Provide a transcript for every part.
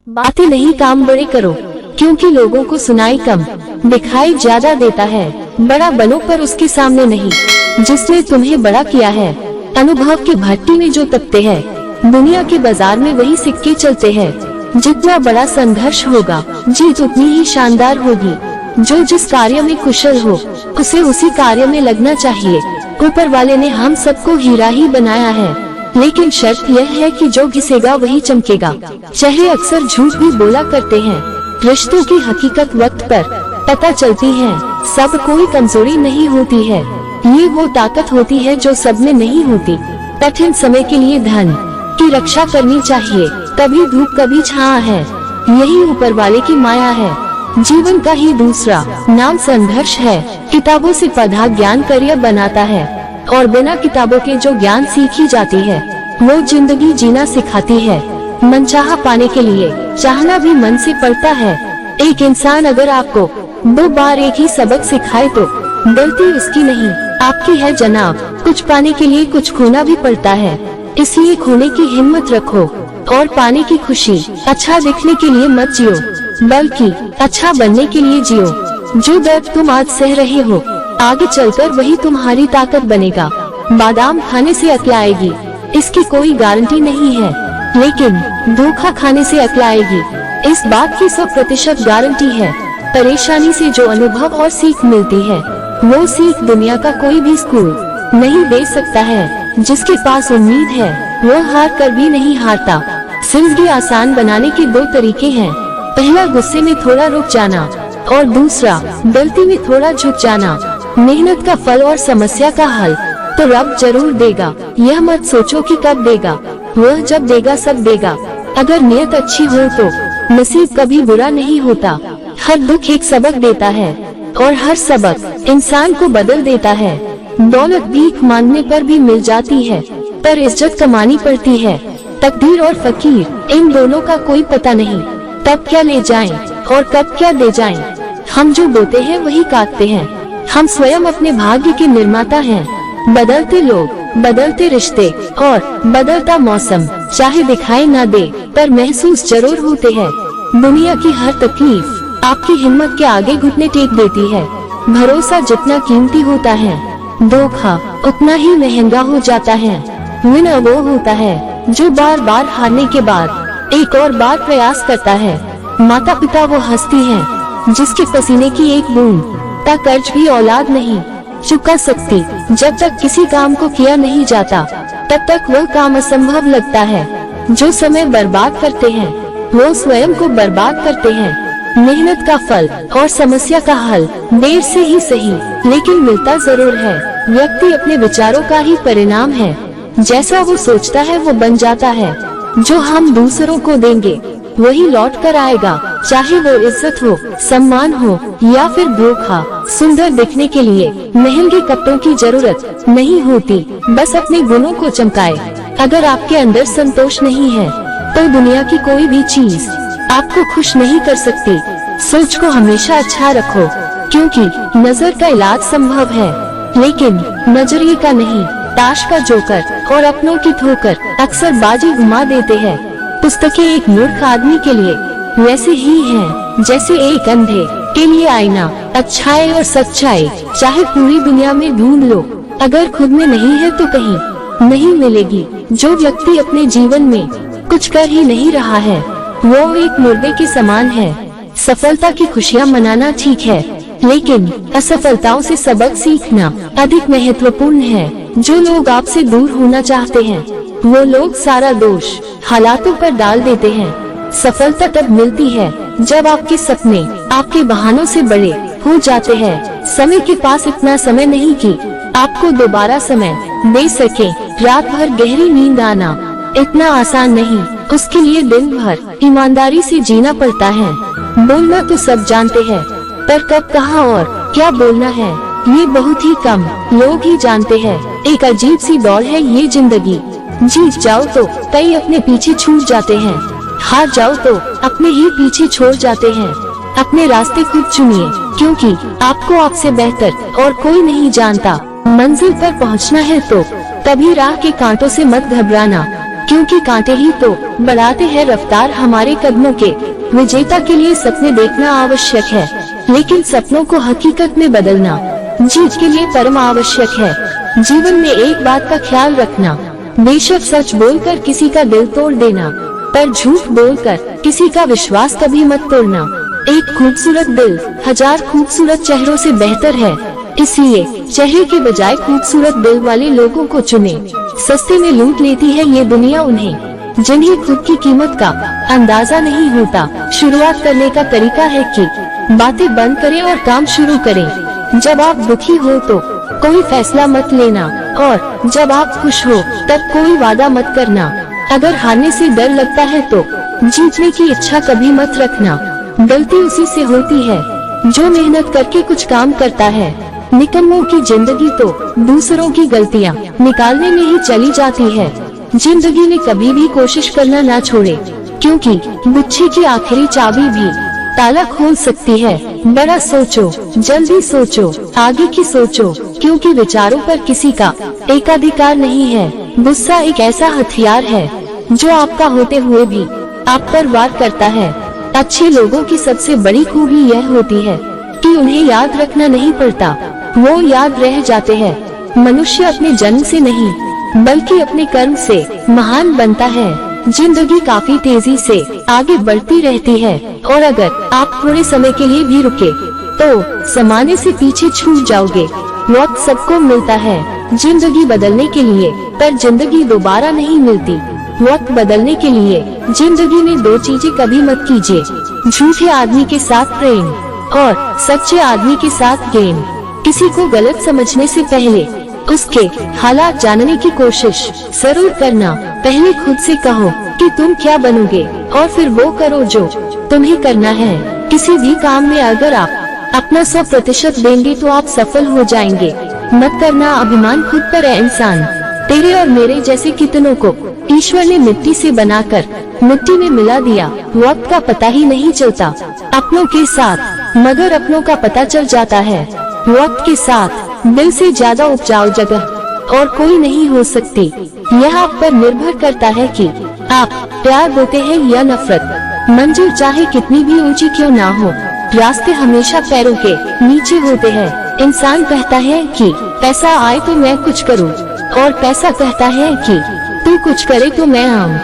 बातें नहीं काम बड़े करो, क्योंकि लोगों को सुनाई कम दिखाई ज्यादा देता है। बड़ा बनो पर उसके सामने नहीं जिसने तुम्हें बड़ा किया है। अनुभव की भट्टी में जो तपते हैं, दुनिया के बाजार में वही सिक्के चलते हैं। जितना बड़ा संघर्ष होगा, जीत उतनी ही शानदार होगी। जो जिस कार्य में कुशल हो, उसे उसी कार्य में लगना चाहिए। ऊपर वाले ने हम सबको हीरा ही बनाया है, लेकिन शर्त यह है कि जो घिसेगा वही चमकेगा। चेहरे अक्सर झूठ भी बोला करते हैं, रिश्तों की हकीकत वक्त पर पता चलती है। सब कोई कमजोरी नहीं होती है, ये वो ताकत होती है जो सब में नहीं होती। कठिन समय के लिए धन की रक्षा करनी चाहिए, कभी धूप कभी छाया है, यही ऊपर वाले की माया है। जीवन का ही दूसरा नाम संघर्ष है। किताबों से पढ़ा ज्ञान करियर बनाता है, और बिना किताबों के जो ज्ञान सीखी जाती है वो जिंदगी जीना सिखाती है। मनचाहा पाने के लिए चाहना भी मन से पड़ता है। एक इंसान अगर आपको 2 बार एक ही सबक सिखाए तो गलती उसकी नहीं आपकी है जनाब। कुछ पाने के लिए कुछ खोना भी पड़ता है, इसलिए खोने की हिम्मत रखो और पाने की खुशी। अच्छा दिखने के लिए मत जियो, बल्कि अच्छा बनने के लिए जियो। जो दर्द तुम आज सह रहे हो, आगे चलकर वही तुम्हारी ताकत बनेगा। बादाम खाने से अक्ल आएगी, इसकी कोई गारंटी नहीं है, लेकिन धोखा खाने से अक्ल आएगी, इस बात की 100% गारंटी है। परेशानी से जो अनुभव और सीख मिलती है, वो सीख दुनिया का कोई भी स्कूल नहीं दे सकता है। जिसके पास उम्मीद है, वो हार कर भी नहीं हारता। जिंदगी आसान बनाने के 2 तरीके हैं, पहला गुस्से में थोड़ा रुक जाना, और दूसरा गलती में थोड़ा झुक जाना। मेहनत का फल और समस्या का हल तो रब जरूर देगा, यह मत सोचो कि कब देगा, वह जब देगा सब देगा। अगर नियत अच्छी हो तो नसीब कभी बुरा नहीं होता। हर दुख एक सबक देता है, और हर सबक इंसान को बदल देता है। दौलत भीख मांगने पर भी मिल जाती है, पर इज्जत कमानी पड़ती है। तकदीर और फकीर, इन दोनों का कोई पता नहीं, तब क्या ले जाएं और कब क्या दे जाएं। हम जो बोते हैं वही काटते हैं, हम स्वयं अपने भाग्य के निर्माता हैं। बदलते लोग, बदलते रिश्ते और बदलता मौसम चाहे दिखाई ना दे, पर महसूस जरूर होते हैं। दुनिया की हर तकलीफ आपकी हिम्मत के आगे घुटने टेक देती है। भरोसा जितना कीमती होता है, धोखा उतना ही महंगा हो जाता है। विनर वो होता है जो बार बार हारने के बाद एक और बार प्रयास करता है। माता पिता वो हस्ती है जिसके पसीने की एक बूंद का कर्ज भी औलाद नहीं चुका सकती। जब तक किसी काम को किया नहीं जाता, तब तक वह काम असंभव लगता है। जो समय बर्बाद करते हैं, वो स्वयं को बर्बाद करते हैं। मेहनत का फल और समस्या का हल देर से ही सही, लेकिन मिलता जरूर है। व्यक्ति अपने विचारों का ही परिणाम है, जैसा वो सोचता है वो बन जाता है। जो हम दूसरों को देंगे वही लौट कर आएगा, चाहे वो इज्जत हो, सम्मान हो या फिर धोखा। सुंदर दिखने के लिए महंगे कपड़ों की जरूरत नहीं होती, बस अपने गुणों को चमकाए। अगर आपके अंदर संतोष नहीं है, तो दुनिया की कोई भी चीज आपको खुश नहीं कर सकती। सोच को हमेशा अच्छा रखो, क्योंकि नजर का इलाज संभव है, लेकिन नजरिए का नहीं। ताश का जोकर और अपनों की ठोकर अक्सर बाजी घुमा देते हैं। पुस्तकें एक मूर्ख आदमी के लिए वैसे ही हैं, जैसे एक अंधे के लिए आईना। अच्छाई और सच्चाई चाहे पूरी दुनिया में ढूंढ लो, अगर खुद में नहीं है तो कहीं नहीं मिलेगी। जो व्यक्ति अपने जीवन में कुछ कर ही नहीं रहा है, वो एक मुर्दे के समान है। सफलता की खुशियाँ मनाना ठीक है, लेकिन असफलताओं से सबक सीखना अधिक महत्वपूर्ण है। जो लोग आपसे दूर होना चाहते हैं, वो लोग सारा दोष हालातों पर डाल देते हैं। सफलता तब मिलती है जब आपके सपने आपके बहानों से बड़े हो जाते हैं। समय के पास इतना समय नहीं कि आपको दोबारा समय दे सके। रात भर गहरी नींद आना इतना आसान नहीं, उसके लिए दिन भर ईमानदारी से जीना पड़ता है। बोलना तो सब जानते हैं, पर कब, कहाँ और क्या बोलना है, ये बहुत ही कम लोग ही जानते हैं। एक अजीब सी दौड़ है ये जिंदगी, जीत जाओ तो कई अपने पीछे छूट जाते हैं, हार जाओ तो अपने ही पीछे छोड़ जाते हैं। अपने रास्ते खुद चुनिए, क्योंकि आपको आपसे बेहतर और कोई नहीं जानता। मंजिल पर पहुंचना है तो कभी राह के कांटों से मत घबराना, क्योंकि कांटे ही तो बढ़ाते हैं रफ्तार हमारे कदमों के। विजेता के लिए सपने देखना आवश्यक है, लेकिन सपनों को हकीकत में बदलना जीत के लिए परम आवश्यक है। जीवन में एक बात का ख्याल रखना, बेशक सच बोलकर किसी का दिल तोड़ देना, पर झूठ बोलकर किसी का विश्वास कभी मत तोड़ना। एक खूबसूरत दिल 1000 खूबसूरत चेहरों से बेहतर है, इसलिए चेहरे के बजाय खूबसूरत दिल वाले लोगों को चुने। सस्ते में लूट लेती है ये दुनिया उन्हें जिन्हें खुद की कीमत का अंदाजा नहीं होता। शुरुआत करने का तरीका है कि बातें बंद करें और काम शुरू करें। जब आप दुखी हो तो कोई फैसला मत लेना, और जब आप खुश हो तब कोई वादा मत करना। अगर हारने से डर लगता है तो जीतने की इच्छा कभी मत रखना। गलती उसी से होती है जो मेहनत करके कुछ काम करता है। निकम्मों की जिंदगी तो दूसरों की गलतियाँ निकालने में ही चली जाती है। जिंदगी में कभी भी कोशिश करना ना छोड़े, क्योंकि गुच्छे की आखिरी चाबी भी ताला खोल सकती है। बड़ा सोचो, जल्दी सोचो, आगे की सोचो, क्योंकि विचारों पर किसी का एकाधिकार नहीं है। गुस्सा एक ऐसा हथियार है जो आपका होते हुए भी आप पर वार करता है। अच्छे लोगों की सबसे बड़ी खूबी यह होती है कि उन्हें याद रखना नहीं पड़ता, वो याद रह जाते हैं। मनुष्य अपने जन्म से नहीं बल्कि अपने कर्म से महान बनता है। जिंदगी काफी तेजी से आगे बढ़ती रहती है, और अगर आप थोड़े समय के लिए भी रुके तो जमाने से पीछे छूट जाओगे। वक्त सबको मिलता है जिंदगी बदलने के लिए, पर जिंदगी दोबारा नहीं मिलती। वक्त बदलने के लिए जिंदगी में दो चीजें कभी मत कीजिए, झूठे आदमी के साथ प्रेम और सच्चे आदमी के साथ गेम। किसी को गलत समझने से पहले उसके हालात जानने की कोशिश जरूर करना। पहले खुद से कहो कि तुम क्या बनोगे, और फिर वो करो जो तुम्हें करना है। किसी भी काम में अगर आप अपना 100% देंगे तो आप सफल हो जाएंगे। मत करना अभिमान खुद पर है इंसान। तेरे और मेरे जैसे कितनों को ईश्वर ने मिट्टी से बनाकर मिट्टी में मिला दिया। वक्त का पता ही नहीं चलता अपनों के साथ, मगर अपनों का पता चल जाता है वक्त के साथ। दिल से ज्यादा उपजाऊ जगह और कोई नहीं हो सकती। यह आप पर निर्भर करता है कि आप प्यार देते हैं या नफरत। मंजिल चाहे कितनी भी ऊंची क्यों ना हो, रास्ते हमेशा पैरों के नीचे होते हैं। इंसान कहता है कि पैसा आए तो मैं कुछ करूं, और पैसा कहता है कि तू कुछ करे तो मैं आऊं।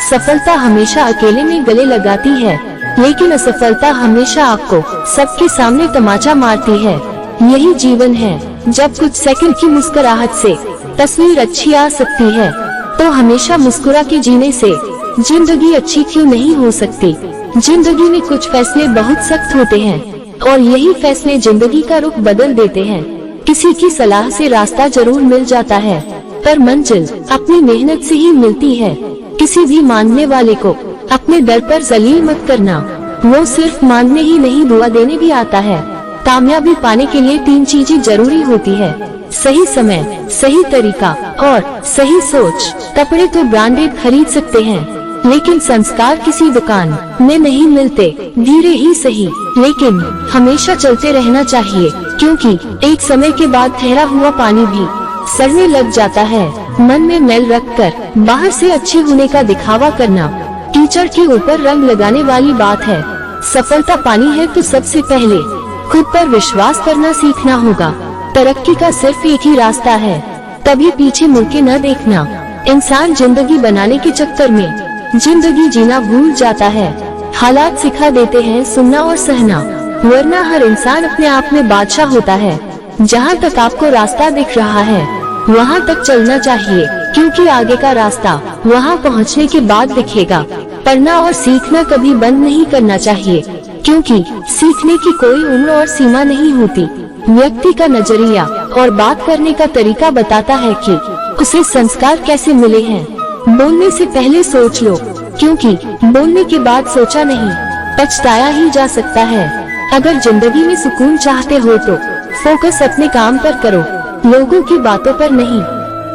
सफलता हमेशा अकेले में गले लगाती है, लेकिन असफलता हमेशा आपको सबके सामने तमाचा मारती है। यही जीवन है। जब कुछ सेकंड की मुस्कुराहट से तस्वीर अच्छी आ सकती है, तो हमेशा मुस्कुरा के जीने से जिंदगी अच्छी क्यों नहीं हो सकती। जिंदगी में कुछ फैसले बहुत सख्त होते हैं, और यही फैसले जिंदगी का रुख बदल देते हैं। किसी की सलाह से रास्ता जरूर मिल जाता है, पर मंजिल अपनी मेहनत से ही मिलती है। किसी भी मानने वाले को अपने दर पर जलील मत करना, वो सिर्फ मानने ही नहीं दुआ देने भी आता है। कामयाबी पाने के लिए 3 चीजें जरूरी होती है, सही समय, सही तरीका और सही सोच। कपड़े तो ब्रांडेड खरीद सकते हैं, लेकिन संस्कार किसी दुकान में नहीं मिलते। धीरे ही सही, लेकिन हमेशा चलते रहना चाहिए, क्योंकि एक समय के बाद ठहरा हुआ पानी भी सड़ने लग जाता है। मन में मैल रखकर बाहर से अच्छे होने का दिखावा करना कीचड़ के ऊपर रंग लगाने वाली बात है। सफलता पानी है तो सबसे पहले खुद पर विश्वास करना सीखना होगा। तरक्की का सिर्फ एक ही रास्ता है, कभी पीछे मुड़ के न देखना। इंसान जिंदगी बनाने के चक्कर में जिंदगी जीना भूल जाता है। हालात सिखा देते हैं सुनना और सहना, वरना हर इंसान अपने आप में बादशाह होता है। जहाँ तक आपको रास्ता दिख रहा है वहाँ तक चलना चाहिए, क्योंकि आगे का रास्ता वहाँ पहुँचने के बाद दिखेगा। पढ़ना और सीखना कभी बंद नहीं करना चाहिए, क्योंकि सीखने की कोई उम्र और सीमा नहीं होती। व्यक्ति का नजरिया और बात करने का तरीका बताता है कि उसे संस्कार कैसे मिले हैं। बोलने से पहले सोच लो, क्योंकि बोलने के बाद सोचा नहीं पछताया ही जा सकता है। अगर जिंदगी में सुकून चाहते हो तो फोकस अपने काम पर करो, लोगों की बातों पर नहीं।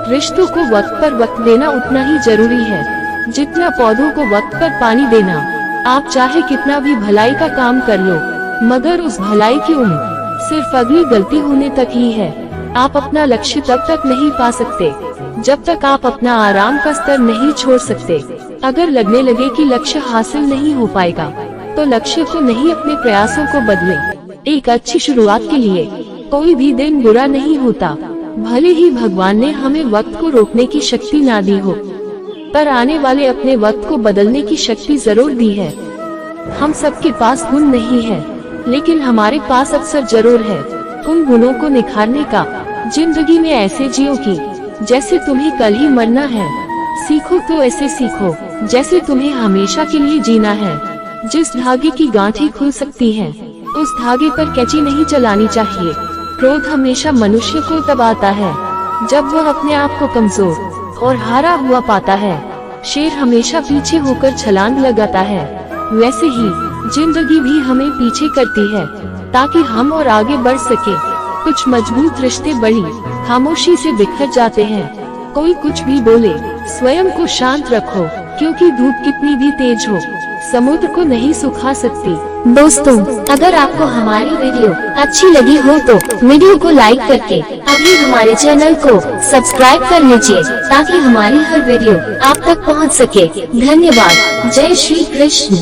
रिश्तों को वक्त पर वक्त देना उतना ही जरूरी है जितना पौधों को वक्त पर पानी देना। आप चाहे कितना भी भलाई का काम कर लो, मगर उस भलाई की उम्र सिर्फ अगली गलती होने तक ही है। आप अपना लक्ष्य तब तक नहीं पा सकते जब तक आप अपना आराम का स्तर नहीं छोड़ सकते। अगर लगने लगे कि लक्ष्य हासिल नहीं हो पाएगा तो लक्ष्य को नहीं, अपने प्रयासों को बदलें। एक अच्छी शुरुआत के लिए कोई भी दिन बुरा नहीं होता। भले ही भगवान ने हमें वक्त को रोकने की शक्ति ना दी हो, पर आने वाले अपने वक्त को बदलने की शक्ति जरूर दी है। हम सबके पास गुण नहीं है, लेकिन हमारे पास अवसर जरूर है उन गुणों को निखारने का। जिंदगी में ऐसे जियो कि जैसे तुम्हें कल ही मरना है। सीखो तो ऐसे सीखो जैसे तुम्हें हमेशा के लिए जीना है। जिस धागे की गांठें खुल सकती हैं, उस धागे पर कैंची नहीं चलानी चाहिए। क्रोध हमेशा मनुष्य को तब आता है जब वह अपने आप को कमजोर और हारा हुआ पाता है। शेर हमेशा पीछे होकर छलांग लगाता है, वैसे ही जिंदगी भी हमें पीछे करती है ताकि हम और आगे बढ़ सके। कुछ मजबूत रिश्ते बड़ी खामोशी से बिखर जाते हैं। कोई कुछ भी बोले, स्वयं को शांत रखो, क्योंकि धूप कितनी भी तेज हो समुद्र को नहीं सुखा सकती। दोस्तों, अगर आपको हमारी वीडियो अच्छी लगी हो तो वीडियो को लाइक करके अभी हमारे चैनल को सब्सक्राइब कर लीजिए ताकि हमारी हर वीडियो आप तक पहुंच सके। धन्यवाद। जय श्री कृष्ण।